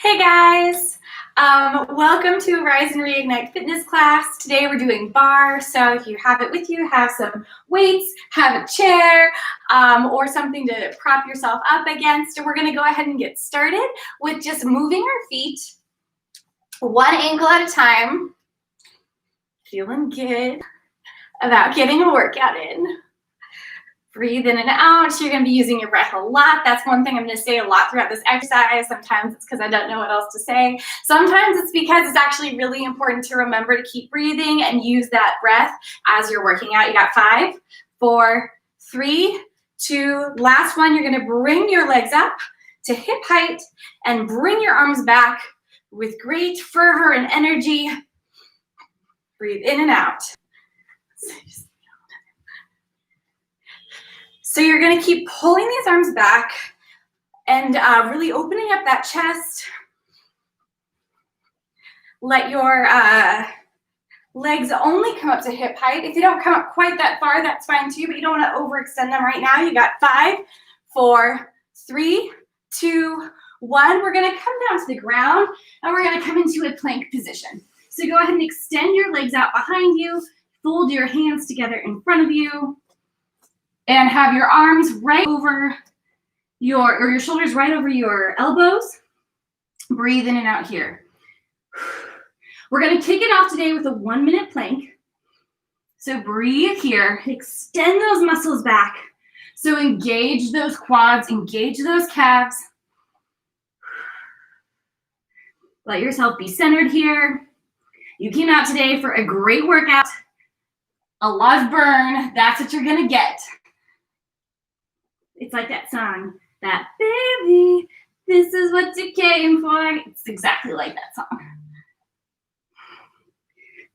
Hey guys, welcome to Rise and Reignite fitness class. Today we're doing bar, so if you have it with you, have some weights, have a chair, or something to prop yourself up against. And we're gonna go ahead and get started with just moving our feet one ankle at a time. Feeling good about getting a workout in. Breathe in and out. You're going to be using your breath a lot. That's one thing I'm going to say a lot throughout this exercise. Sometimes it's because I don't know what else to say. Sometimes it's because it's actually really important to remember to keep breathing and use that breath as you're working out. You got 5, 4, 3, 2, last one. You're going to bring your legs up to hip height and bring your arms back with great fervor and energy. Breathe in and out. So you're going to keep pulling these arms back and really opening up that chest. Let your legs only come up to hip height. If you don't come up quite that far, that's fine too, but you don't want to overextend them right now. You got 5, 4, 3, 2, 1. We're going to come down to the ground and we're going to come into a plank position. So go ahead and extend your legs out behind you. Fold your hands together in front of you. And have your arms right over your shoulders right over your elbows. Breathe in and out here. We're going to kick it off today with a 1-minute plank. So breathe here. Extend those muscles back. So engage those quads, engage those calves. Let yourself be centered here. You came out today for a great workout. A lot of burn. That's what you're going to get. It's like that song, that baby, this is what you came for. It's exactly like that song.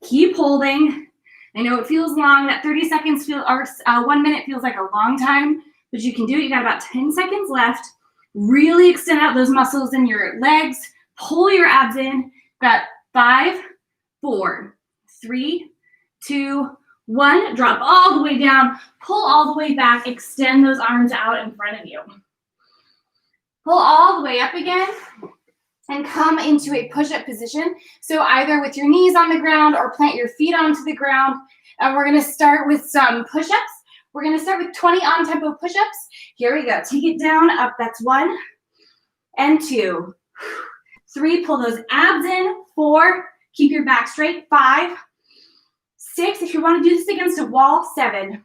Keep holding. I know it feels long. That 30 seconds or 1 minute feels like a long time, but you can do it. You got about 10 seconds left. Really extend out those muscles in your legs. Pull your abs in. Got 5, 4, 3, 2, 1, drop all the way down, pull all the way back, extend those arms out in front of you. Pull all the way up again and come into a push-up position. So either with your knees on the ground or plant your feet onto the ground. And we're going to start with some push-ups. We're going to start with 20 on-tempo push-ups. Here we go. Take it down, up. That's 1 and 2. 3, pull those abs in. 4, keep your back straight. 5, 6, if you want to do this against a wall, 7,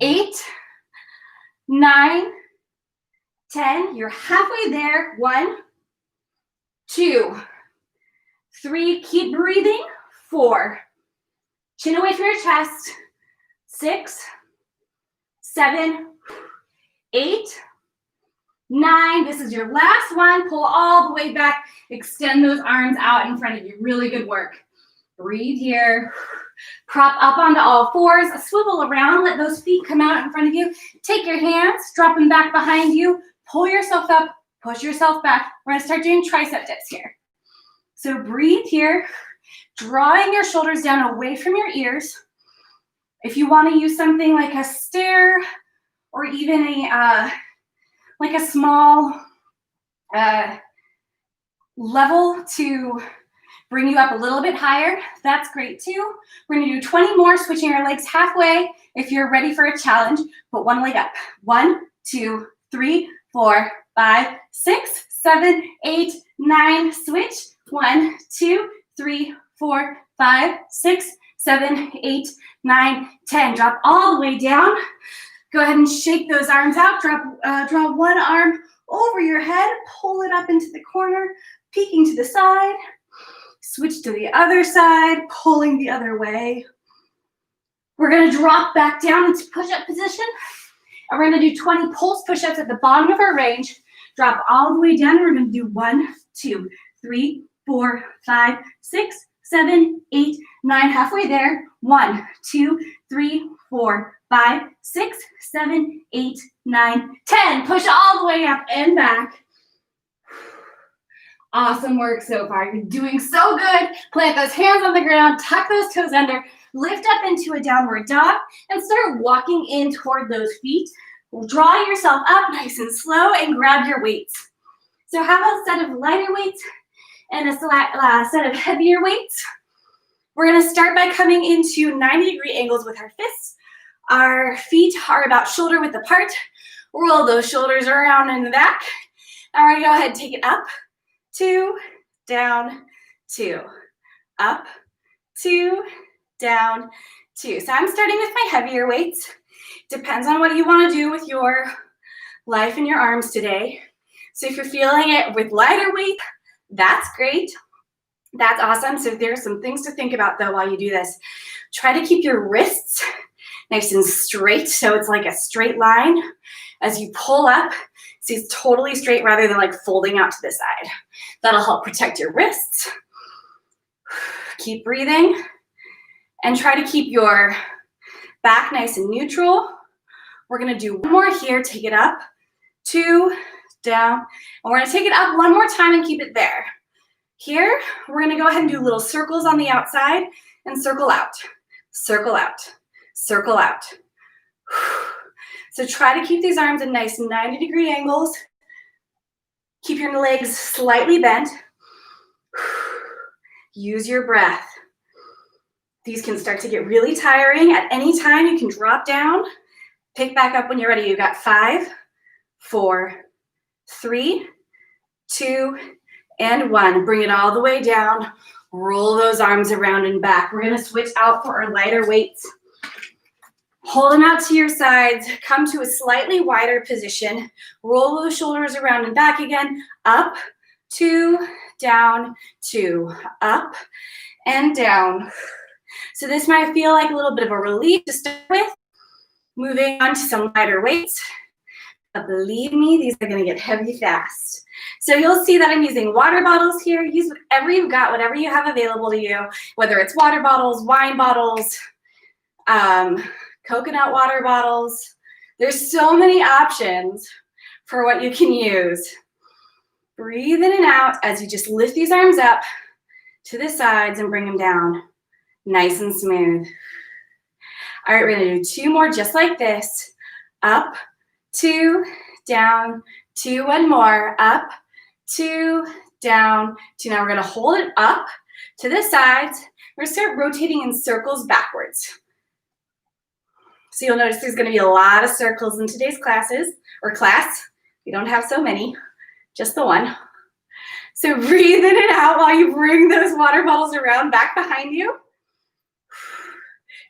8, 9, 10. You're halfway there. 1, 2, 3. Keep breathing. 4. Chin away from your chest. 6, 7, 8, 9. This is your last one. Pull all the way back. Extend those arms out in front of you. Really good work. Breathe here. Prop up onto all fours. Swivel around. Let those feet come out in front of you. Take your hands. Drop them back behind you. Pull yourself up. Push yourself back. We're going to start doing tricep dips here. So breathe here. Drawing your shoulders down away from your ears. If you want to use something like a stair or even a small level to bring you up a little bit higher, that's great too. We're going to do 20 more, switching our legs halfway. If you're ready for a challenge, put one leg up. 1, 2, 3, 4, 5, 6, 7, 8, 9. Switch. 1, 2, 3, 4, 5, 6, 7, 8, 9, 10. Drop all the way down. Go ahead and shake those arms out. Draw one arm over your head. Pull it up into the corner, peeking to the side. Switch to the other side, pulling the other way. We're going to drop back down into push-up position. And we're going to do 20 pulse push-ups at the bottom of our range. Drop all the way down. We're going to do 1, 2, 3, 4, 5, 6, 7, 8, 9. Halfway there. 1, 2, 3, 4, 5, 6, 7, 8, 9, 10. Push all the way up and back. Awesome work so far. You're doing so good. Plant those hands on the ground, tuck those toes under, lift up into a downward dog, and start walking in toward those feet. Draw yourself up nice and slow and grab your weights. So how about a set of lighter weights and a set of heavier weights? We're gonna start by coming into 90-degree angles with our fists. Our feet are about shoulder width apart. Roll those shoulders around in the back. And we're gonna go ahead and take it up, 2, down, 2, up, 2, down, 2. So I'm starting with my heavier weights. Depends on what you wanna do with your life and your arms today. So if you're feeling it with lighter weight, that's great. That's awesome. So there's some things to think about though while you do this. Try to keep your wrists nice and straight, so it's like a straight line. As you pull up, see it's totally straight rather than like folding out to the side. That'll help protect your wrists. Keep breathing and try to keep your back nice and neutral. We're gonna do one more here, take it up, 2, down, and we're gonna take it up one more time and keep it there. Here, we're gonna go ahead and do little circles on the outside and circle out, circle out, circle out. So try to keep these arms in nice 90-degree angles. Keep your legs slightly bent. Use your breath. These can start to get really tiring. At any time, you can drop down, pick back up when you're ready. You've got 5, 4, 3, 2, and 1. Bring it all the way down. Roll those arms around and back. We're gonna switch out for our lighter weights. Hold them out to your sides. Come to a slightly wider position. Roll those shoulders around and back again. Up, 2, down, 2, up, and down. So this might feel like a little bit of a relief to start with. Moving on to some lighter weights. But believe me, these are gonna get heavy fast. So you'll see that I'm using water bottles here. Use whatever you've got, whatever you have available to you, whether it's water bottles, wine bottles, coconut water bottles. There's so many options for what you can use. Breathe in and out as you just lift these arms up to the sides and bring them down. Nice and smooth. All right, we're gonna do 2 more just like this. Up, 2, down, 2, 1 more. Up, 2, down, 2. Now we're gonna hold it up to the sides. We're gonna start rotating in circles backwards. So you'll notice there's gonna be a lot of circles in today's classes, or class. We don't have so many, just the one. So breathe in and out while you bring those water bottles around back behind you.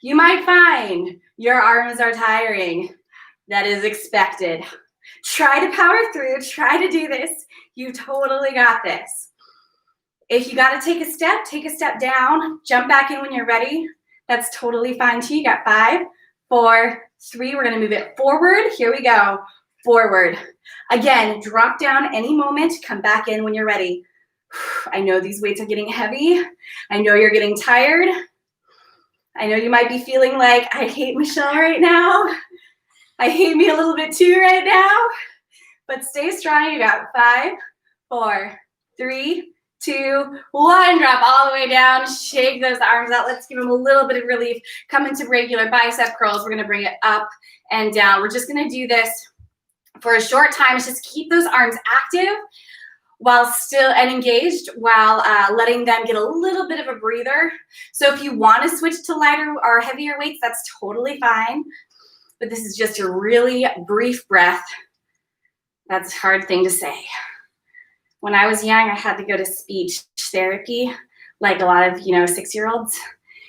You might find your arms are tiring. That is expected. Try to power through, try to do this. You totally got this. If you gotta take a step down, jump back in when you're ready. That's totally fine too. You got 5, 4, 3. We're gonna move it forward. Here we go, forward. Again, drop down any moment, come back in when you're ready. I know these weights are getting heavy. I know you're getting tired. I know you might be feeling like, I hate Michelle right now. I hate me a little bit too right now. But stay strong. You got 5, 4, 3, 2, 1. Drop all the way down. Shake those arms out. Let's give them a little bit of relief. Come into regular bicep curls. We're going to bring it up and down. We're just going to do this for a short time. It's just keep those arms active while still and engaged while letting them get a little bit of a breather. So if you want to switch to lighter or heavier weights, that's totally fine. But this is just a really brief breath. That's a hard thing to say. When I was young, I had to go to speech therapy, like a lot of 6-year-olds,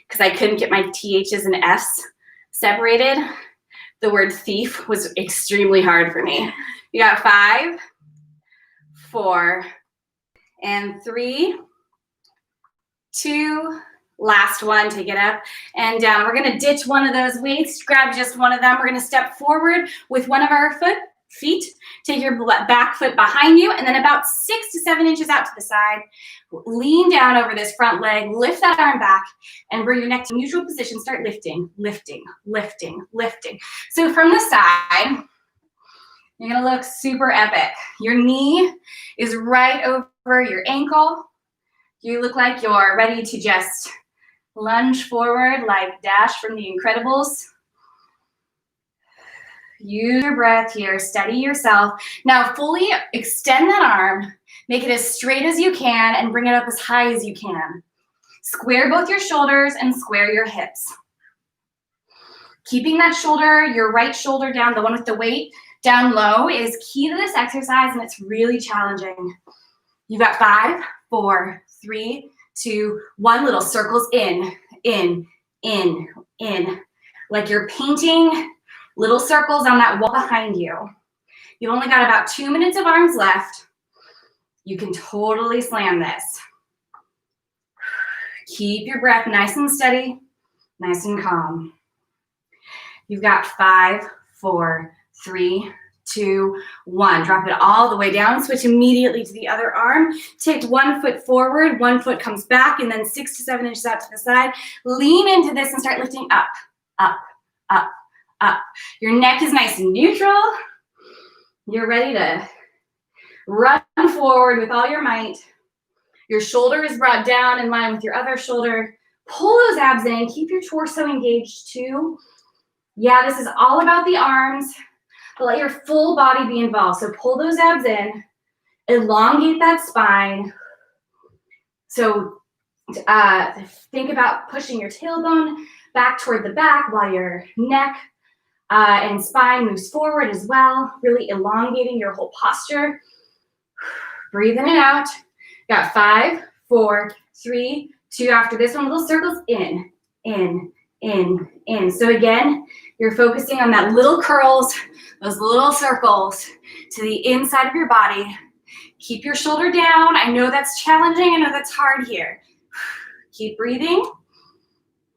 because I couldn't get my THs and Fs separated. The word thief was extremely hard for me. You got 5, 4, and 3, 2, last one, take it up and down. We're gonna ditch one of those weights, grab just one of them. We're gonna step forward with one of our feet, take your back foot behind you, and then about 6 to 7 inches out to the side. Lean down over this front leg, lift that arm back, and bring your neck to neutral position. Start lifting, lifting, lifting, lifting. So from the side, you're gonna look super epic. Your knee is right over your ankle. You look like you're ready to just lunge forward like Dash from The Incredibles. Use your breath here, steady yourself. Now fully extend that arm Make it as straight as you can and bring it up as high as you can. Square both your shoulders and square your hips. Keeping that shoulder, your right shoulder down, the one with the weight, down low is key to this exercise, and it's really challenging. You've got 5, 4, 3, 2, 1. Little circles in, like you're painting little circles on that wall behind you. You've only got about 2 minutes of arms left. You can totally slam this. Keep your breath nice and steady, nice and calm. You've got 5, 4, 3, 2, 1. Drop it all the way down. Switch immediately to the other arm. Take 1 foot forward, 1 foot comes back, and then 6 to 7 inches out to the side. Lean into this and start lifting up, up, up, up. Your neck is nice and neutral. You're ready to run forward with all your might. Your shoulder is brought down in line with your other shoulder. Pull those abs in. Keep your torso engaged too. Yeah, this is all about the arms, but let your full body be involved. So pull those abs in. Elongate that spine. So think about pushing your tailbone back toward the back while your neck and spine moves forward as well, really elongating your whole posture. Breathe in and out. Got 5, 4, 3, 2. After this one, little circles in. So again, you're focusing on that little curls, those little circles to the inside of your body. Keep your shoulder down. I know that's challenging. I know that's hard here. Keep breathing.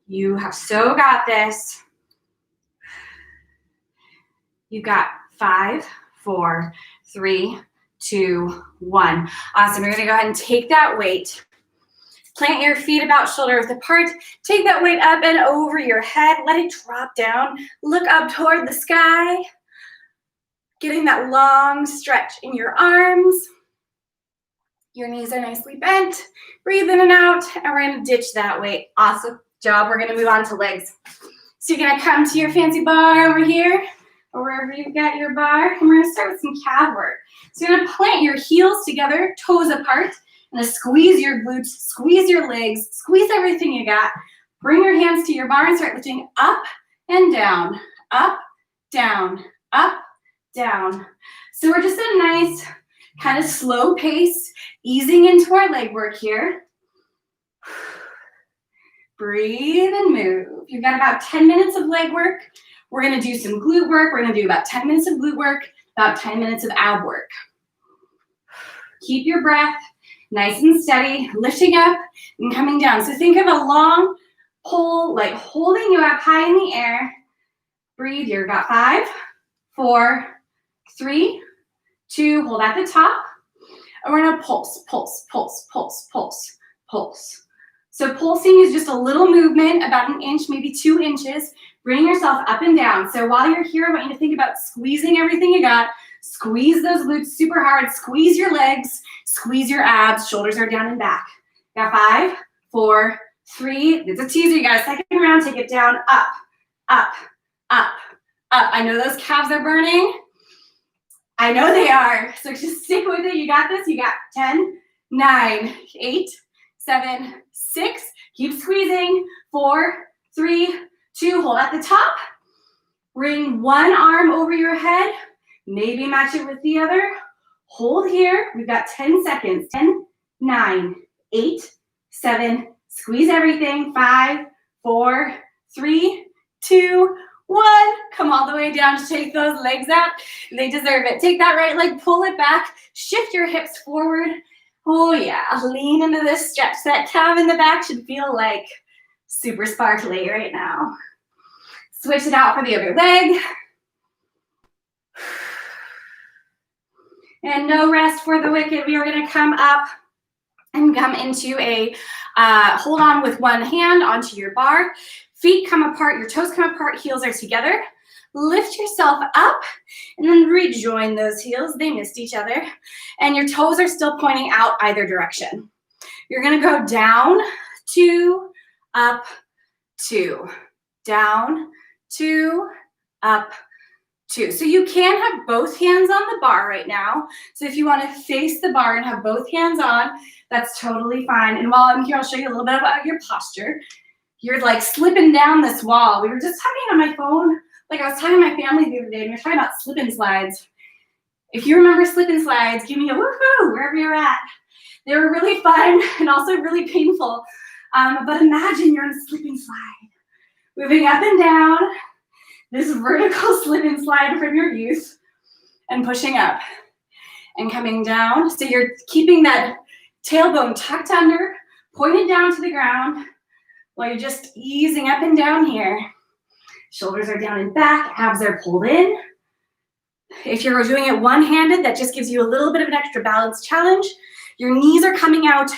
You have so got this. You got 5, 4, 3, 2, 1. Awesome. You're going to go ahead and take that weight. Plant your feet about shoulder width apart. Take that weight up and over your head. Let it drop down. Look up toward the sky. Getting that long stretch in your arms. Your knees are nicely bent. Breathe in and out. And we're going to ditch that weight. Awesome job. We're going to move on to legs. So you're going to come to your fancy bar over here, or wherever you've got your bar. And we're going to start with some calf work. So you're going to plant your heels together, toes apart. And squeeze your glutes, squeeze your legs, squeeze everything you got. Bring your hands to your bar and start lifting up and down, up, down, up, down. So we're just a nice kind of slow pace, easing into our leg work here. Breathe and move. You've got about 10 minutes of leg work. We're going to do some glute work. We're going to do about 10 minutes of glute work, about 10 minutes of ab work. Keep your breath nice and steady, lifting up and coming down. So think of a long pole, like holding you up high in the air. Breathe. You've got 5, 4, 3, 2. Hold at the top. And we're going to pulse, pulse, pulse, pulse, pulse, pulse. So pulsing is just a little movement, about an inch, maybe 2 inches. Bring yourself up and down. So while you're here, I want you to think about squeezing everything you got. Squeeze those glutes super hard. Squeeze your legs. Squeeze your abs. Shoulders are down and back. Got 5, 4, 3. It's a teaser. You got a second round. Take it down. Up, up, up, up. I know those calves are burning. I know they are. So just stick with it. You got this. You got 10, 9, 8, 7, 6. Keep squeezing. 4, 3, 2. Hold at the top. Bring one arm over your head. Maybe match it with the other. Hold here. We've got 10 seconds. 10, 9, 8, 7. Squeeze everything. 5, 4, 3, 2, 1. Come all the way down to take those legs out. They deserve it. Take that right leg, pull it back. Shift your hips forward. Oh yeah, lean into this stretch. That calf in the back should feel like super sparkly right now. Switch it out for the other leg. And no rest for the wicked. We are going to come up and come into a hold on with one hand onto your bar. Feet come apart, your toes come apart, heels are together. Lift yourself up and then rejoin those heels. They missed each other. And your toes are still pointing out either direction. You're going to go down, 2, up, 2. Down, 2, up, 2. So you can have both hands on the bar right now. So if you want to face the bar and have both hands on, that's totally fine. And while I'm here, I'll show you a little bit about your posture. You're like slipping down this wall. We were just talking on my phone. Like I was talking to my family the other day, and we were talking about slip and slides. If you remember slip and slides, give me a woohoo wherever you're at. They were really fun and also really painful. But imagine you're on a slip and slide, moving up and down this vertical slip and slide from your youth and pushing up and coming down. So you're keeping that tailbone tucked under, pointed down to the ground while you're just easing up and down here. Shoulders are down and back, abs are pulled in. If you're doing it one-handed, that just gives you a little bit of an extra balance challenge. Your knees are coming out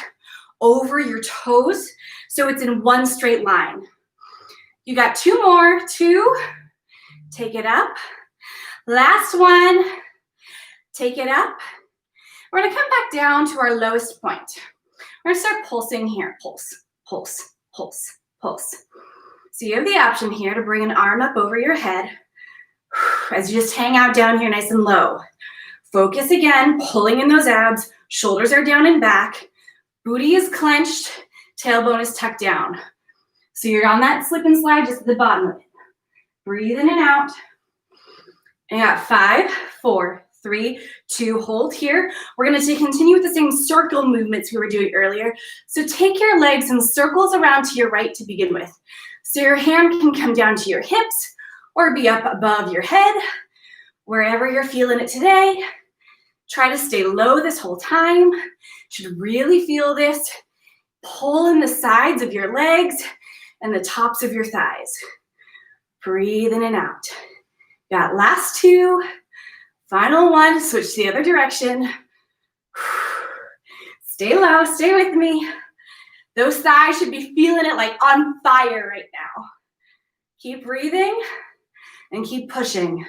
over your toes, so it's in one straight line. You got 2 more, 2, take it up. Last one, take it up. We're gonna come back down to our lowest point. We're gonna start pulsing here, pulse, pulse, pulse, pulse. So you have the option here to bring an arm up over your head as you just hang out down here nice and low. Focus again, pulling in those abs, shoulders are down and back, booty is clenched, tailbone is tucked down. So you're on that slip and slide just at the bottom of it. Breathe in and out. And you got 5, 4, 3, 2, hold here. We're gonna continue with the same circle movements we were doing earlier. So take your legs in circles around to your right to begin with. So your hand can come down to your hips or be up above your head, wherever you're feeling it today. Try to stay low this whole time. Should really feel this pull in the sides of your legs and the tops of your thighs. Breathe in and out. Got last 2, final 1, switch the other direction. Stay low, stay with me. Those thighs should be feeling it like on fire right now. Keep breathing and keep pushing.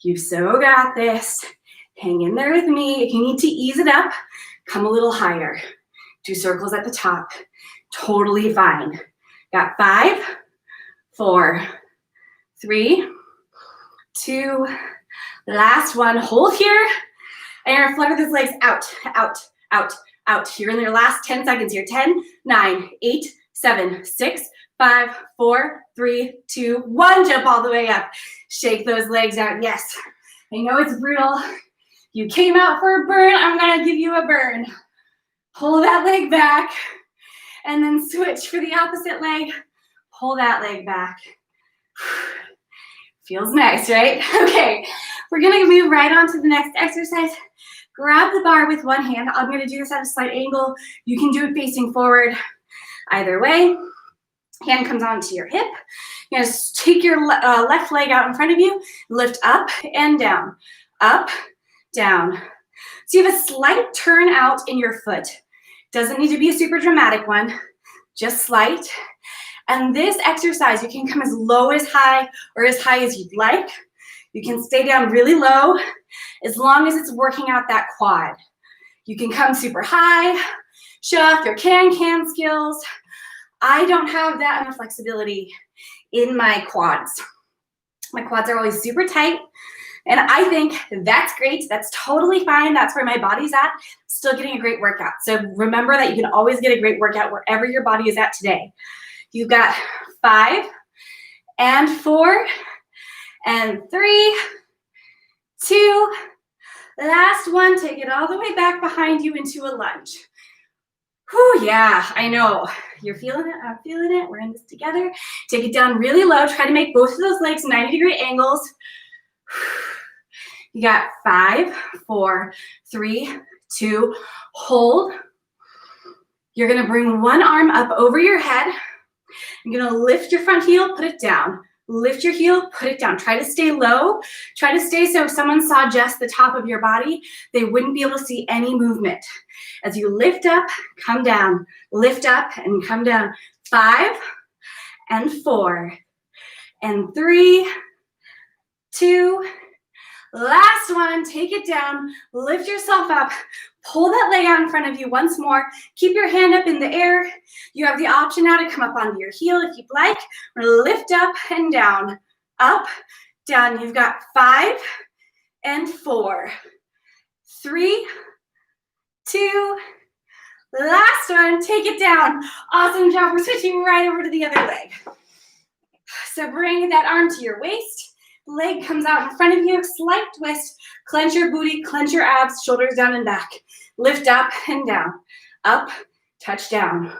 You've so got this. Hang in there with me. If you need to ease it up, come a little higher. 2 circles at the top. Totally fine. Got 5, 4, 3, 2, last 1. Hold here. And you're gonna flutter those legs out, out, out, out. You're in your last 10 seconds here. 10, 9, 8, 7, 6, 5, 4, 3, 2, 1. Jump all the way up. Shake those legs out. Yes, I know it's brutal. You came out for a burn. I'm gonna give you a burn. Pull that leg back and then switch for the opposite leg. Pull that leg back. Feels nice, right? Okay, we're gonna move right on to the next exercise. Grab the bar with one hand. I'm gonna do this at a slight angle. You can do it facing forward. Either way, hand comes onto your hip. You're gonna take your left leg out in front of you, lift up and down, up, down. So you have a slight turn out in your foot. Doesn't need to be a super dramatic one, just slight. And this exercise, you can come as low as high or as high as you'd like. You can stay down really low as long as it's working out that quad. You can come super high, show off your can skills. I don't have that much flexibility in my quads. My quads are always super tight, and I think that's great. That's totally fine. That's where my body's at. Still getting a great workout. So remember that you can always get a great workout wherever your body is at today. You've got 5 and 4 and 3, 2, last 1. Take it all the way back behind you into a lunge. Whew, yeah, I know. You're feeling it, I'm feeling it. We're in this together. Take it down really low. Try to make both of those legs 90-degree angles. You got 5, 4, 3, 2, hold. You're gonna bring one arm up over your head. You're gonna lift your front heel, put it down. Lift your heel, put it down. Try to stay low. Try to stay so if someone saw just the top of your body, they wouldn't be able to see any movement. As you lift up, come down. Lift up and come down. 5 and 4 and 3, 2, last 1. Take it down. Lift yourself up. Pull that leg out in front of you once more. Keep your hand up in the air. You have the option now to come up onto your heel if you'd like. We're gonna lift up and down, up, down. You've got 5 and 4, 3, 2, last one, take it down. Awesome job. We're switching right over to the other leg. So bring that arm to your waist, leg comes out in front of you, slight twist, clench your booty, clench your abs, shoulders down and back. Lift up and down, up, touch down.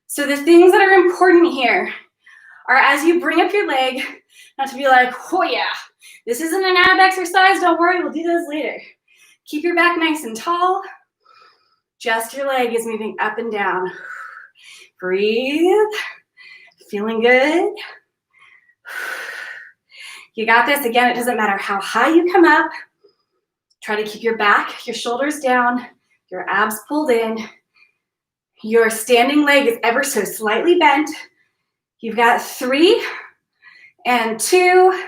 So the things that are important here are as you bring up your leg, not to be like, oh yeah, this isn't an ab exercise, don't worry, we'll do those later. Keep your back nice and tall. Just your leg is moving up and down. Breathe. Feeling good? You got this. Again, it doesn't matter how high you come up. Try to keep your back, your shoulders down, your abs pulled in. Your standing leg is ever so slightly bent. You've got 3 and 2.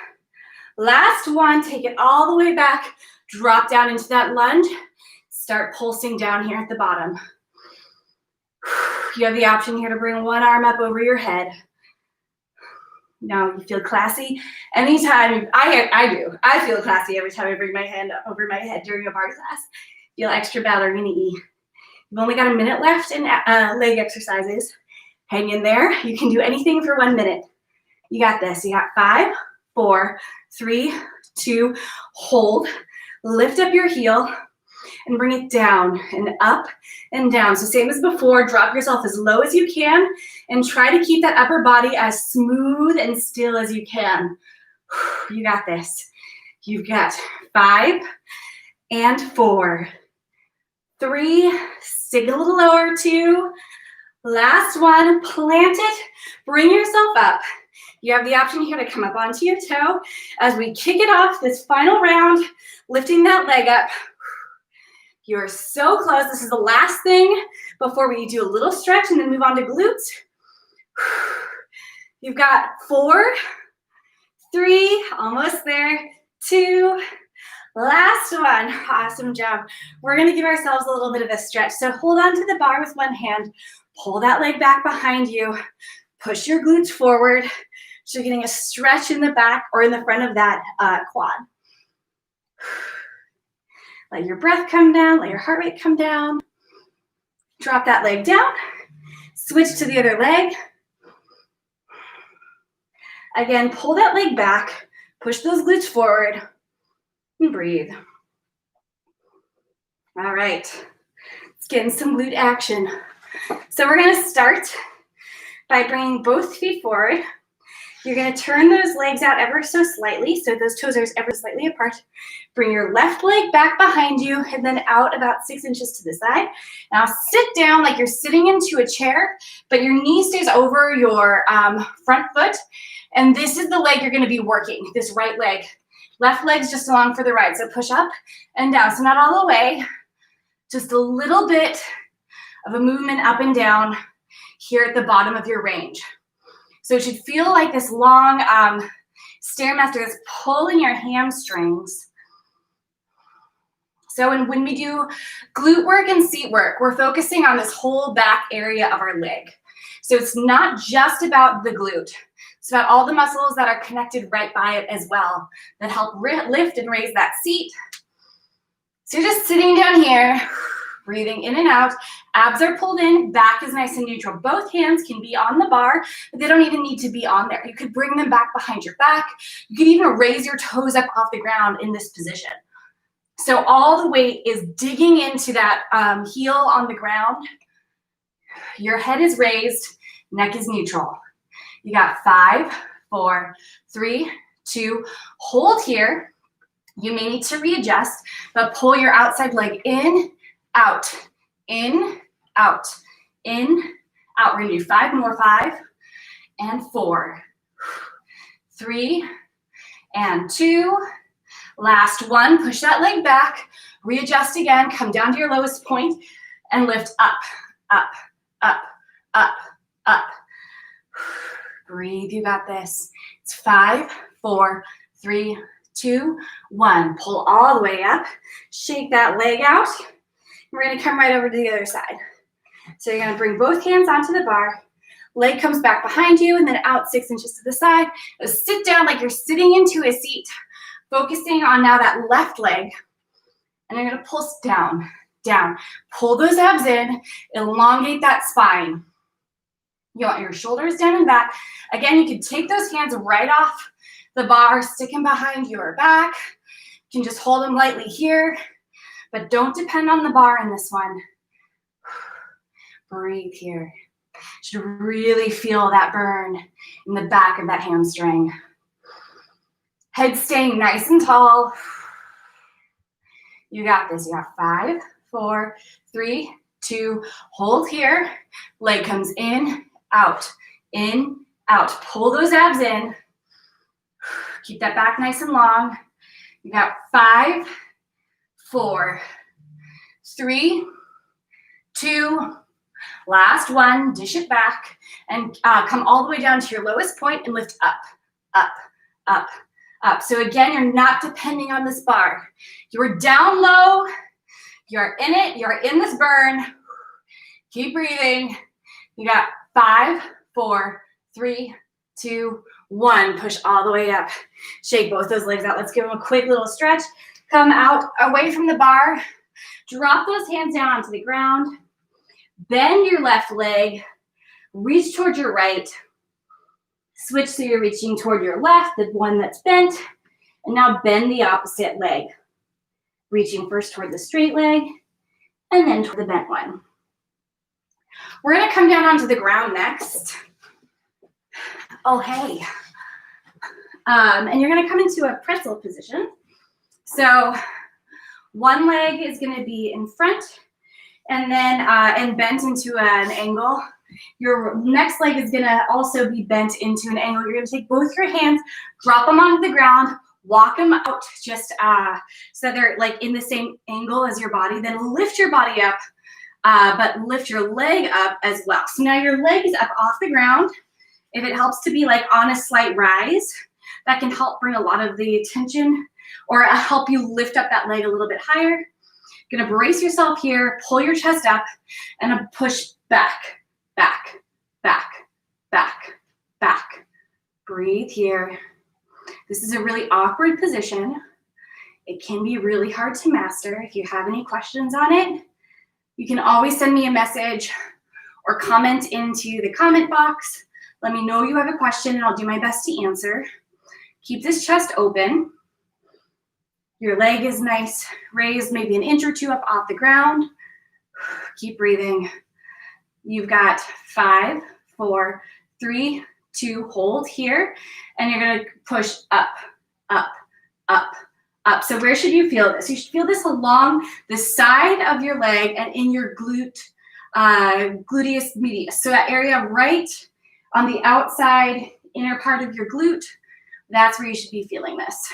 Last one, take it all the way back. Drop down into that lunge. Start pulsing down here at the bottom. You have the option here to bring one arm up over your head. Now you feel classy. Anytime, I do. I feel classy every time I bring my hand up over my head during a bar class. Feel extra ballerina-y. You've only got a minute left in leg exercises. Hang in there. You can do anything for 1 minute. You got this. You got 5, 4, 3, 2, hold. Lift up your heel and bring it down and up and down. So same as before, drop yourself as low as you can and try to keep that upper body as smooth and still as you can. You got this. You've got 5 and 4, 3, stick a little lower, 2, last one, plant it, bring yourself up. You have the option here to come up onto your toe as we kick it off this final round, lifting that leg up. You're so close. This is the last thing before we do a little stretch and then move on to glutes. You've got 4, 3, almost there, 2, last one. Awesome job. We're going to give ourselves a little bit of a stretch. So hold on to the bar with one hand, pull that leg back behind you, push your glutes forward. So you're getting a stretch in the back or in the front of that quad. Let your breath come down, let your heart rate come down. Drop that leg down, switch to the other leg. Again, pull that leg back, push those glutes forward, and breathe. All right, let's get in some glute action. So we're gonna start by bringing both feet forward. You're gonna turn those legs out ever so slightly, so those toes are ever slightly apart. Bring your left leg back behind you and then out about 6 inches to the side. Now sit down like you're sitting into a chair, but your knee stays over your front foot. And this is the leg you're gonna be working, this right leg. Left leg's just along for the ride, so push up and down. So not all the way, just a little bit of a movement up and down here at the bottom of your range. So it should feel like this long Stairmaster that's pulling your hamstrings. So when we do glute work and seat work, we're focusing on this whole back area of our leg. So it's not just about the glute. It's about all the muscles that are connected right by it as well that help lift and raise that seat. So you're just sitting down here, breathing in and out. Abs are pulled in, back is nice and neutral. Both hands can be on the bar, but they don't even need to be on there. You could bring them back behind your back. You could even raise your toes up off the ground in this position. So all the weight is digging into that heel on the ground. Your head is raised, neck is neutral. You got 5, 4, 3, 2, hold here. You may need to readjust, but pull your outside leg in, out, in, out, in, out. We're gonna do 5 more, 5 and 4, 3 and 2. Last one, push that leg back, readjust again, come down to your lowest point and lift up, up, up, up, up. Breathe, you got this. It's 5, 4, 3, 2, 1. Pull all the way up, shake that leg out. We're gonna come right over to the other side. So you're gonna bring both hands onto the bar, Leg comes back behind you and then out 6 inches to the side. Sit down like you're sitting into a seat, focusing on now that left leg. And you're gonna pulse down, down. Pull those abs in, elongate that spine. You want your shoulders down and back. Again, you can take those hands right off the bar, stick them behind your back. You can just hold them lightly here, but don't depend on the bar in this one. Breathe here. You should really feel that burn in the back of that hamstring. Head staying nice and tall. You got this. You got 5, 4, 3, 2. Hold here. Leg comes in, out. Pull those abs in. Keep that back nice and long. You got 5, 4, 3, 2. Last one. Dish it back and come all the way down to your lowest point and lift up, up, up, up. So again, you're not depending on this bar. You're down low. You're in it. You're in this burn. Keep breathing. You got 5, 4, 3, 2, 1. Push all the way up. Shake both those legs out. Let's give them a quick little stretch. Come out away from the bar. Drop those hands down onto the ground. Bend your left leg. Reach towards your right. Switch so you're reaching toward your left, the one that's bent. And now bend the opposite leg. Reaching first toward the straight leg and then toward the bent one. We're gonna come down onto the ground next. Oh, hey. And you're gonna come into a pretzel position. So one leg is gonna be in front and then and bent into an angle. Your next leg is gonna also be bent into an angle. You're gonna take both your hands, drop them onto the ground, walk them out just so they're like in the same angle as your body. Then lift your body up, but lift your leg up as well. So now your leg is up off the ground. If it helps to be like on a slight rise, that can help bring a lot of the attention or help you lift up that leg a little bit higher. You're gonna brace yourself here, pull your chest up, and push back. Back, back, back, back. Breathe here. This is a really awkward position. It can be really hard to master. If you have any questions on it, you can always send me a message or comment into the comment box. Let me know you have a question and I'll do my best to answer. Keep this chest open. Your leg is nice, raised maybe an inch or 2 up off the ground. Keep breathing. You've got 5, 4, 3, 2, hold here, and you're gonna push up, up, up, up. So where should you feel this? You should feel this along the side of your leg and in your gluteus medius. So that area right on the outside inner part of your glute, that's where you should be feeling this.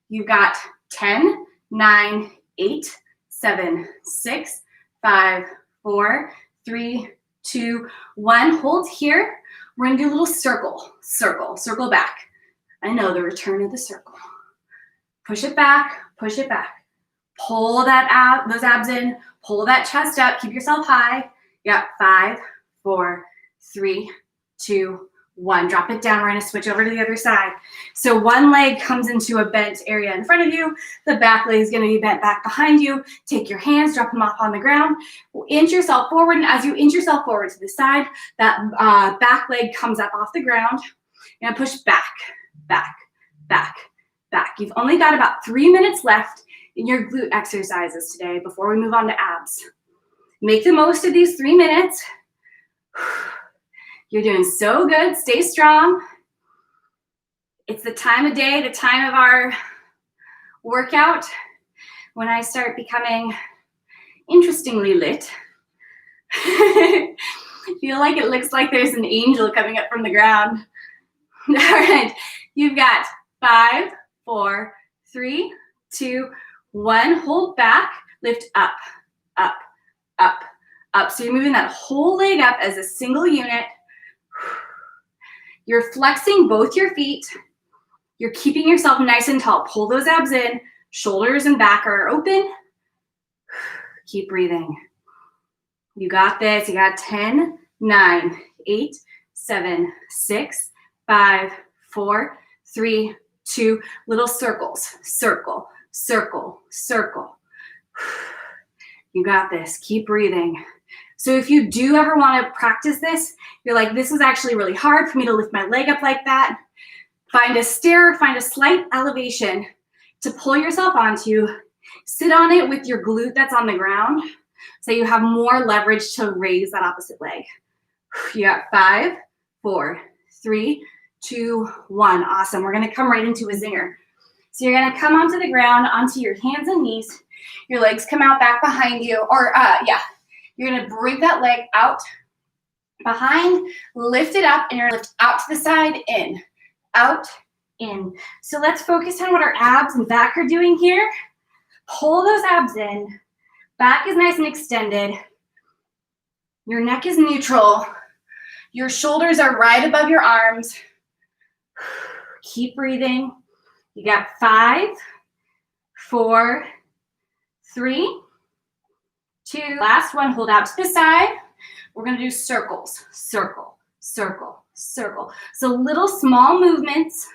You've got 10, 9, 8, 7, 6, 5, 4, 3, 2, 1. Hold here. We're gonna do a little circle, circle back. I know, the return of the circle. Push it back, push it back. Pull that out, those abs in, pull that chest up, keep yourself high. You got 5, 4, 3, 2, 1. Drop it down. We're gonna switch over to the other side. So one leg comes into a bent area in front of you. The back leg is gonna be bent back behind you. Take your hands, drop them off on the ground. Inch yourself forward, and as you inch yourself forward to the side, that back leg comes up off the ground. You're gonna push back, back, back, back. You've only got about 3 minutes left in your glute exercises today before we move on to abs. Make the most of these 3 minutes. You're doing so good. Stay strong. It's the time of day, the time of our workout when I start becoming interestingly lit. I feel like it looks like there's an angel coming up from the ground. All right, you've got 5, 4, 3, 2, 1. Hold back, lift up, up, up, up. So you're moving that whole leg up as a single unit. You're flexing both your feet. You're keeping yourself nice and tall. Pull those abs in. Shoulders and back are open. Keep breathing. You got this. You got 10, 9, 8, 7, 6, 5, 4, 3, 2, little circles, circle, circle, circle. You got this. Keep breathing. So if you do ever want to practice this, you're like, this is actually really hard for me to lift my leg up like that. Find a stair, find a slight elevation to pull yourself onto. Sit on it with your glute that's on the ground so you have more leverage to raise that opposite leg. You got 5, 4, 3, 2, 1. Awesome. We're going to come right into a zinger. So you're going to come onto the ground, onto your hands and knees. Your legs come out back behind you, or you're going to bring that leg out behind, lift it up, and you're going to lift out to the side, in, out, in. So let's focus on what our abs and back are doing here. Pull those abs in. Back is nice and extended. Your neck is neutral. Your shoulders are right above your arms. Keep breathing. You got 5, 4, 3, 2. Last one, hold out to the side. We're going to do circles. Circle, circle, circle. So little small movements.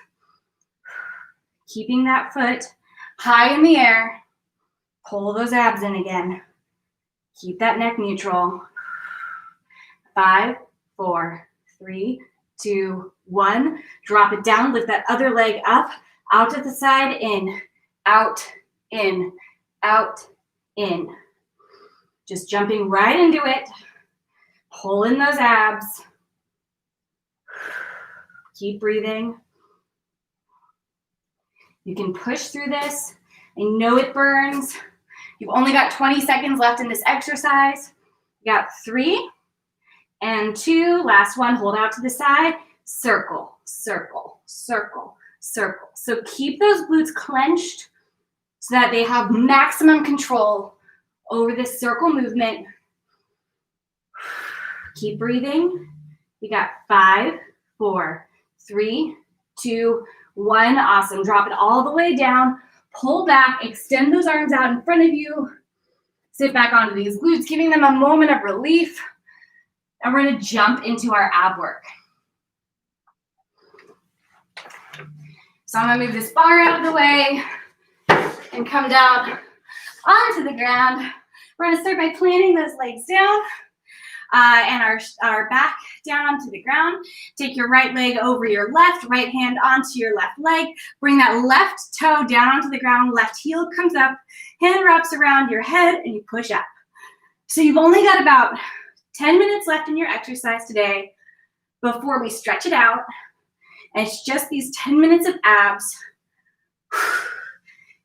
Keeping that foot high in the air. Pull those abs in again. Keep that neck neutral. 5, 4, 3, 2, 1. Drop it down. Lift that other leg up. Out to the side. In. Out. In. Out. In. Just jumping right into it. Pull in those abs. Keep breathing. You can push through this. I know it burns. You've only got 20 seconds left in this exercise. You got 3 and 2. Last one, hold out to the side. Circle, circle, circle, circle. So keep those glutes clenched so that they have maximum control over this circle movement. Keep breathing. You got 5, 4, 3, 2, 1. Awesome. Drop it all the way down. Pull back, extend those arms out in front of you. Sit back onto these glutes, giving them a moment of relief. And we're going to jump into our ab work. So I'm going to move this bar out of the way and come down onto the ground. We're going to start by planting those legs down and our back down onto the ground. Take your right leg over your left, right hand onto your left leg. Bring that left toe down onto the ground. Left heel comes up, hand wraps around your head, and you push up. So you've only got about 10 minutes left in your exercise today before we stretch it out. And it's just these 10 minutes of abs.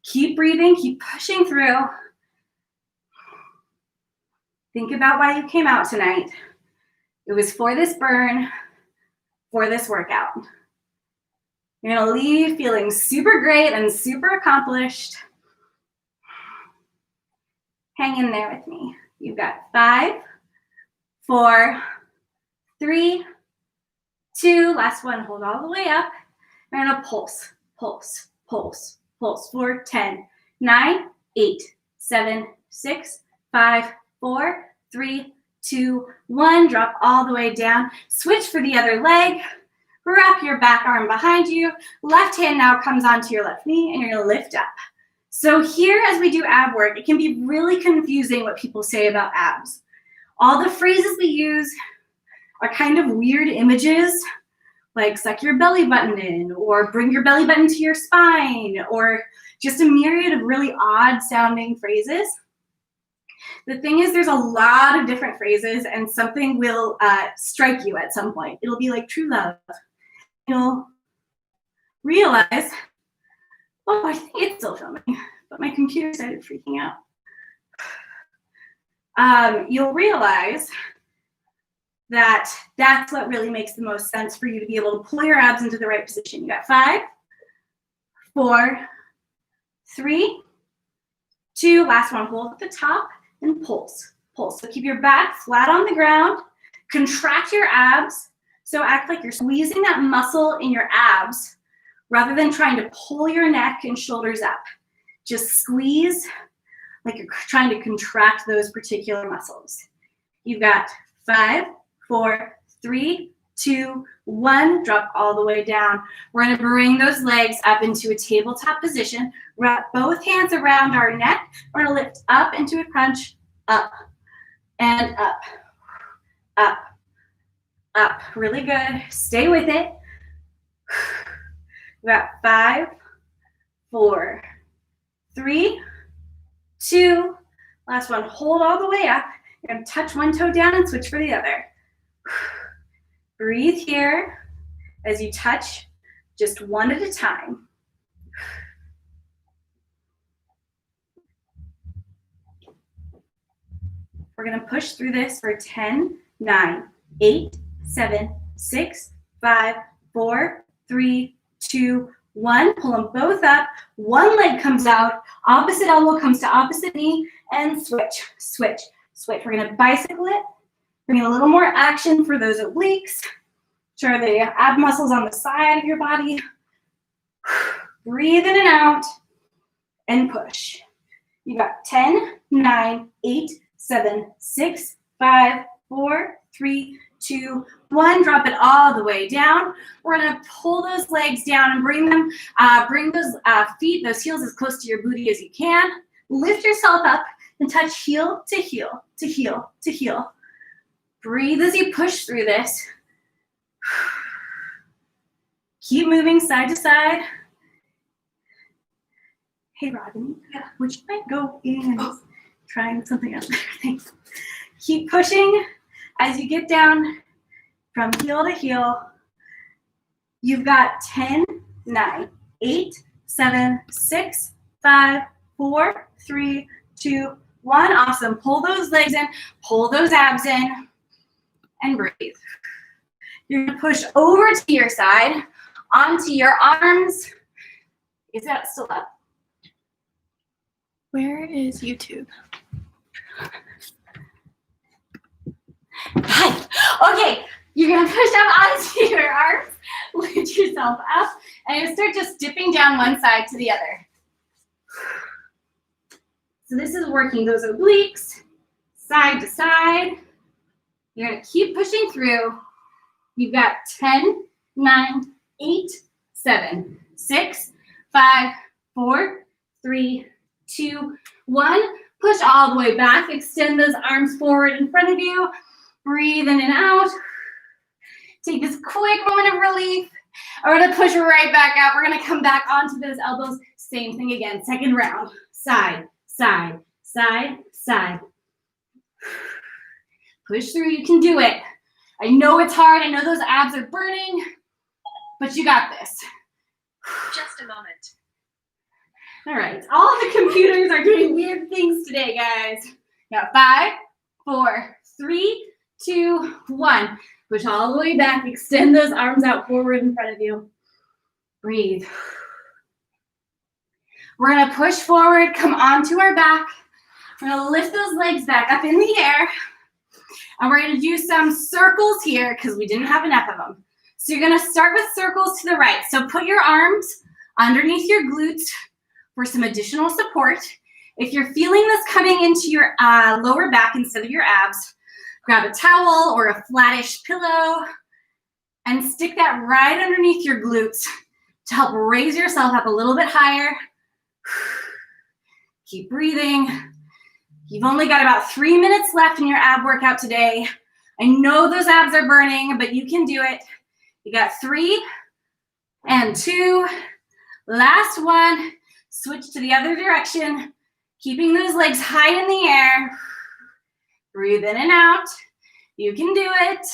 Keep breathing, keep pushing through. Think about why you came out tonight. It was for this burn, for this workout. You're gonna leave feeling super great and super accomplished. Hang in there with me. You've got 5, 4, 3, 2. Last one, hold all the way up. We're gonna pulse, pulse, pulse, pulse for 10, 9, 8, 7, 6, 5, 4, 3, 2, 1. Drop all the way down. Switch for the other leg. Wrap your back arm behind you. Left hand now comes onto your left knee and you're gonna lift up. So here as we do ab work, it can be really confusing what people say about abs. All the phrases we use are kind of weird images, like suck your belly button in, or bring your belly button to your spine, or just a myriad of really odd sounding phrases. The thing is, there's a lot of different phrases and something will strike you at some point. It'll be like true love. You'll realize, oh, I think it's still filming, but my computer started freaking out. You'll realize that that's what really makes the most sense for you to be able to pull your abs into the right position. You got 5, 4, 3, 2. Last one, hold at the top and pulse, pulse. So keep your back flat on the ground. Contract your abs. So act like you're squeezing that muscle in your abs rather than trying to pull your neck and shoulders up. Just squeeze like you're trying to contract those particular muscles. You've got 5, 4, 3, 2, 1. Drop all the way down. We're going to bring those legs up into a tabletop position. Wrap both hands around our neck. We're going to lift up into a crunch, up and up, up, up. Really good. Stay with it. We got 5, 4, 3, 2. Last one. Hold all the way up. You're going to touch one toe down and switch for the other. Breathe here as you touch just one at a time. We're going to push through this for 10, 9, 8, 7, 6, 5, 4, 3, 2, 1. Pull them both up. One leg comes out. Opposite elbow comes to opposite knee and switch, switch, switch. We're going to bicycle it. Bring a little more action for those obliques. Sure, the ab muscles on the side of your body. Breathe in and out and push. You got 10, 9, 8, 7, 6, 5, 4, 3, 2, 1. Drop it all the way down. We're gonna pull those legs down and bring them, bring those feet, those heels as close to your booty as you can. Lift yourself up and touch heel to heel to heel to heel. Breathe as you push through this. Keep moving side to side. Hey, Robin, would you mind go in and trying something else? Thanks. Keep pushing as you get down from heel to heel. You've got 10, 9, 8, 7, 6, 5, 4, 3, 2, 1. Awesome. Pull those legs in, pull those abs in, and breathe. You're going to push over to your side, onto your arms. Is that still up? Where is YouTube? Hi. Okay, you're going to push up onto your arms, lift yourself up, and you start just dipping down one side to the other. So this is working those obliques, side to side. You're going to keep pushing through. You've got 10, 9, 8, 7, 6, 5, 4, 3, 2, 1. Push all the way back. Extend those arms forward in front of you. Breathe in and out. Take this quick moment of relief. We're going to push right back out. We're going to come back onto those elbows. Same thing again. Second round. Side, side, side, side. Push through. You can do it. I know it's hard. I know those abs are burning, but you got this. Just a moment. All right. All the computers are doing weird things today, guys. Got 5, 4, 3, 2, 1. Push all the way back. Extend those arms out forward in front of you. Breathe. We're going to push forward, come onto our back. We're going to lift those legs back up in the air. And we're going to do some circles here because we didn't have enough of them. So you're going to start with circles to the right. So put your arms underneath your glutes for some additional support. If you're feeling this coming into your lower back instead of your abs, grab a towel or a flattish pillow and stick that right underneath your glutes to help raise yourself up a little bit higher. Keep breathing. You've only got about 3 minutes left in your ab workout today. I know those abs are burning, but you can do it. You got 3 and 2. Last one. Switch to the other direction. Keeping those legs high in the air. Breathe in and out. You can do it.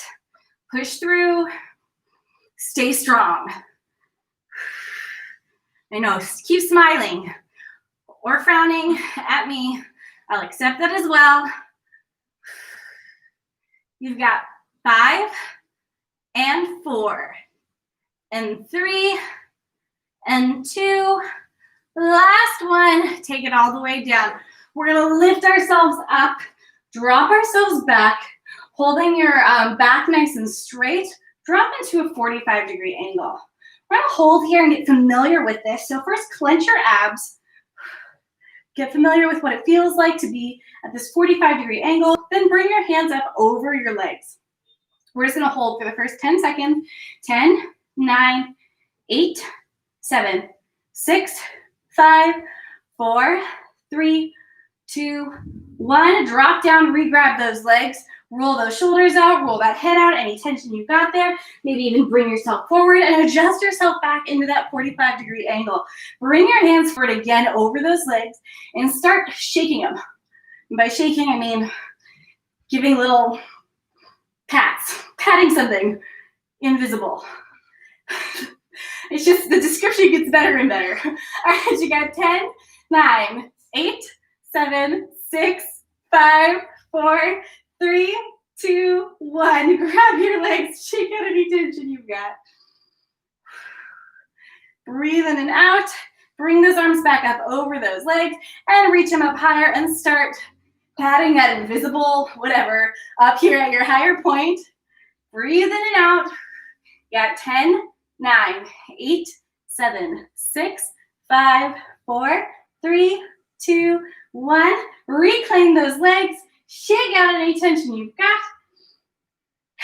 Push through. Stay strong. I know, keep smiling or frowning at me. I'll accept that as well. You've got 5 and 4 and 3 and 2. Last one. Take it all the way down. We're going to lift ourselves up, drop ourselves back, holding your back nice and straight. Drop into a 45-degree angle. We're going to hold here and get familiar with this. So first, clench your abs. Get familiar with what it feels like to be at this 45-degree angle. Then bring your hands up over your legs. We're just gonna hold for the first 10 seconds. 10, 9, 8, 7, 6, 5, 4, 3, 2, 1. Drop down, re-grab those legs. Roll those shoulders out, roll that head out, any tension you've got there. Maybe even bring yourself forward and adjust yourself back into that 45-degree angle. Bring your hands forward again over those legs and start shaking them. And by shaking, I mean giving little pats, patting something invisible. It's just the description gets better and better. All right, you got 10, 9, 8, 7, 6, 5, 4, 3, 2, 1. Grab your legs, shake out any tension you've got. Breathe in and out. Bring those arms back up over those legs and reach them up higher and start patting that invisible whatever up here at your higher point. Breathe in and out. You got 10, 9, 8, 7, 6, 5, 4, 3, 2, 1. Reclaim those legs. Shake out any tension you've got.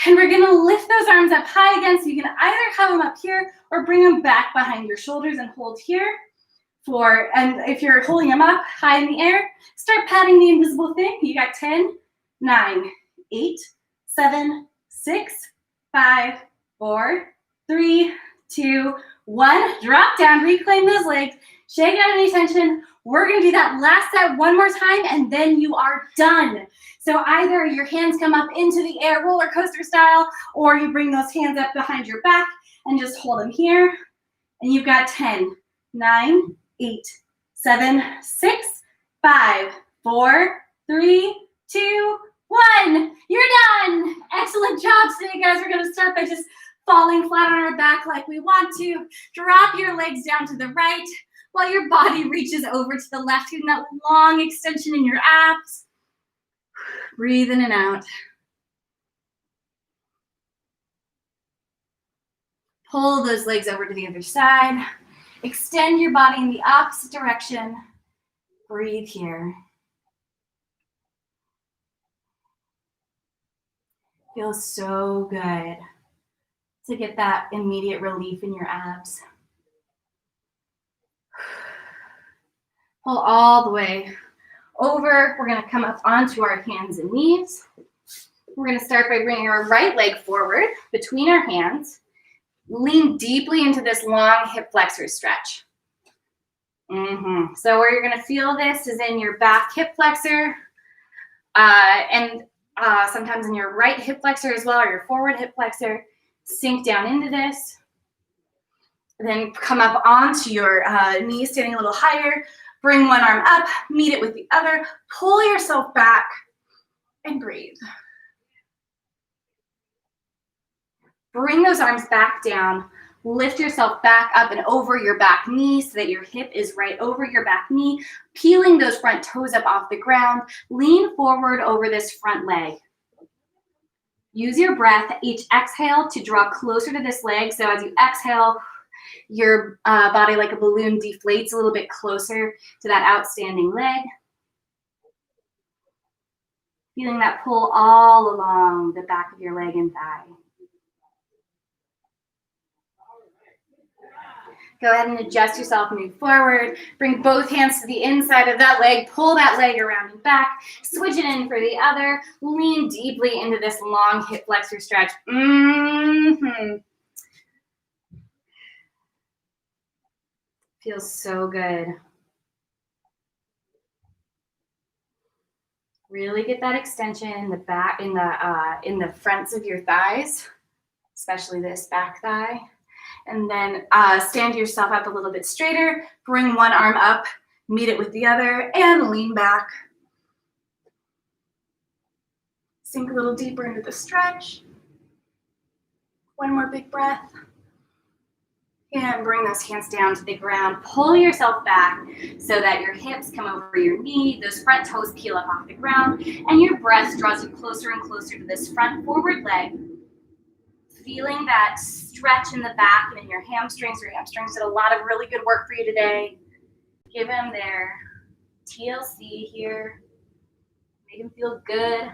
And we're gonna lift those arms up high again, so you can either have them up here or bring them back behind your shoulders and hold here. And if you're holding them up high in the air, start patting the invisible thing. You got 10, 9, 8, 7, 6, 5, 4, 3, 2, 1. Drop down, reclaim those legs, shake out any tension. We're gonna do that last set one more time, and then you are done. So either your hands come up into the air, roller coaster style, or you bring those hands up behind your back and just hold them here. And you've got 10, 9, 8, 7, 6, 5, 4, 3, 2, 1. You're done. Excellent job today, guys. We're gonna start by just falling flat on our back like we want to. Drop your legs down to the right while your body reaches over to the left, getting that long extension in your abs. Breathe in and out. Pull those legs over to the other side. Extend your body in the opposite direction. Breathe here. Feels so good to get that immediate relief in your abs. Pull all the way over. We're gonna come up onto our hands and knees. We're gonna start by bringing our right leg forward between our hands. Lean deeply into this long hip flexor stretch. So where you're gonna feel this is in your back hip flexor and sometimes in your right hip flexor as well, or your forward hip flexor. Sink down into this. Then come up onto your knees, standing a little higher. Bring one arm up, meet it with the other. Pull yourself back and breathe. Bring those arms back down. Lift yourself back up and over your back knee so that your hip is right over your back knee. Peeling those front toes up off the ground. Lean forward over this front leg. Use your breath, each exhale, to draw closer to this leg. So as you exhale, your body like a balloon deflates a little bit closer to that outstanding leg. Feeling that pull all along the back of your leg and thigh. Go ahead and adjust yourself, move forward. Bring both hands to the inside of that leg. Pull that leg around and back. Switch it in for the other. Lean deeply into this long hip flexor stretch. Feels so good. Really get that extension in the back, in the fronts of your thighs, especially this back thigh. And then stand yourself up a little bit straighter. Bring one arm up, meet it with the other, and lean back. Sink a little deeper into the stretch. One more big breath. And bring those hands down to the ground. Pull yourself back so that your hips come over your knee, those front toes peel up off the ground, and your breath draws you closer and closer to this front forward leg. Feeling that stretch in the back and in your hamstrings. Your hamstrings did a lot of really good work for you today. Give them their TLC here. Make them feel good.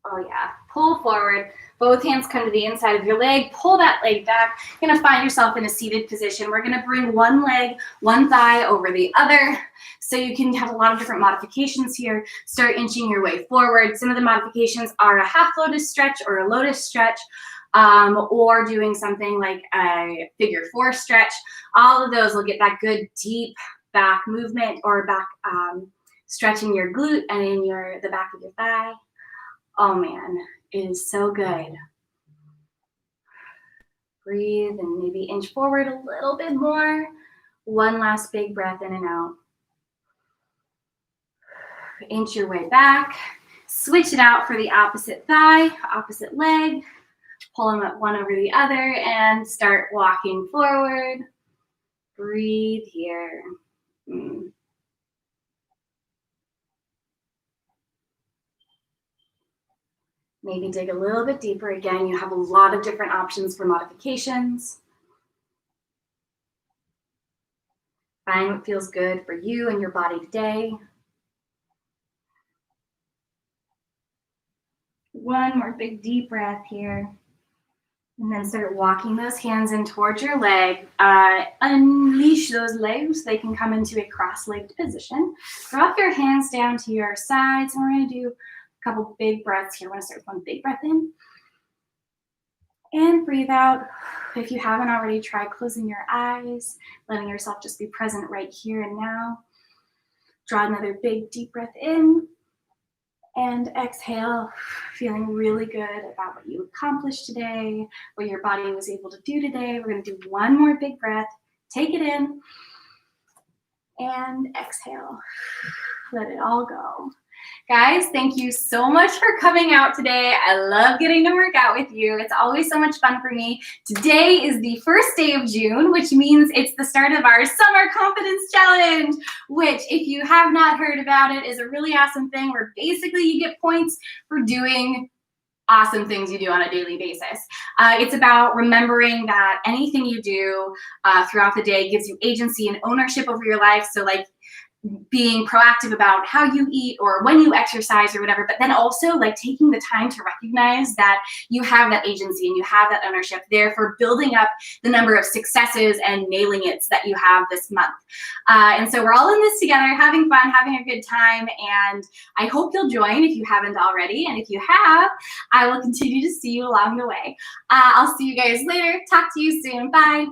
Oh yeah, pull forward. Both hands come to the inside of your leg. Pull that leg back. You're gonna find yourself in a seated position. We're gonna bring one leg, one thigh over the other. So you can have a lot of different modifications here. Start inching your way forward. Some of the modifications are a half lotus stretch or a lotus stretch, or doing something like a figure 4 stretch. All of those will get that good deep back movement or back stretching your glute and in the back of your thigh. Oh man, it is so good. Breathe and maybe inch forward a little bit more. One last big breath in and out. Inch your way back. Switch it out for the opposite thigh, opposite leg. Pull them up one over the other and start walking forward. Breathe here. Maybe dig a little bit deeper. Again, you have a lot of different options for modifications. Find what feels good for you and your body today. One more big deep breath here. And then start walking those hands in towards your leg. Unleash those legs. They can come into a cross-legged position. Drop your hands down to your sides. And we're going to do a couple big breaths here. I want to start with one big breath in. And breathe out. If you haven't already, try closing your eyes, letting yourself just be present right here and now. Draw another big deep breath in. And exhale, feeling really good about what you accomplished today, what your body was able to do today. We're going to do one more big breath. Take it in. And exhale. Let it all go. Guys, thank you so much for coming out today. I love getting to work out with you. It's always so much fun for me. Today is the first day of June, which means it's the start of our Summer Confidence Challenge, which, if you have not heard about it, is a really awesome thing where basically you get points for doing awesome things you do on a daily basis. It's about remembering that anything you do throughout the day gives you agency and ownership over your life. So like being proactive about how you eat or when you exercise or whatever, but then also like taking the time to recognize that you have that agency and you have that ownership, therefore building up the number of successes and nailing it that you have this month. And so we're all in this together, having fun, having a good time, and I hope you'll join if you haven't already. And if you have, I will continue to see you along the way. I'll see you guys later. Talk to you soon. Bye.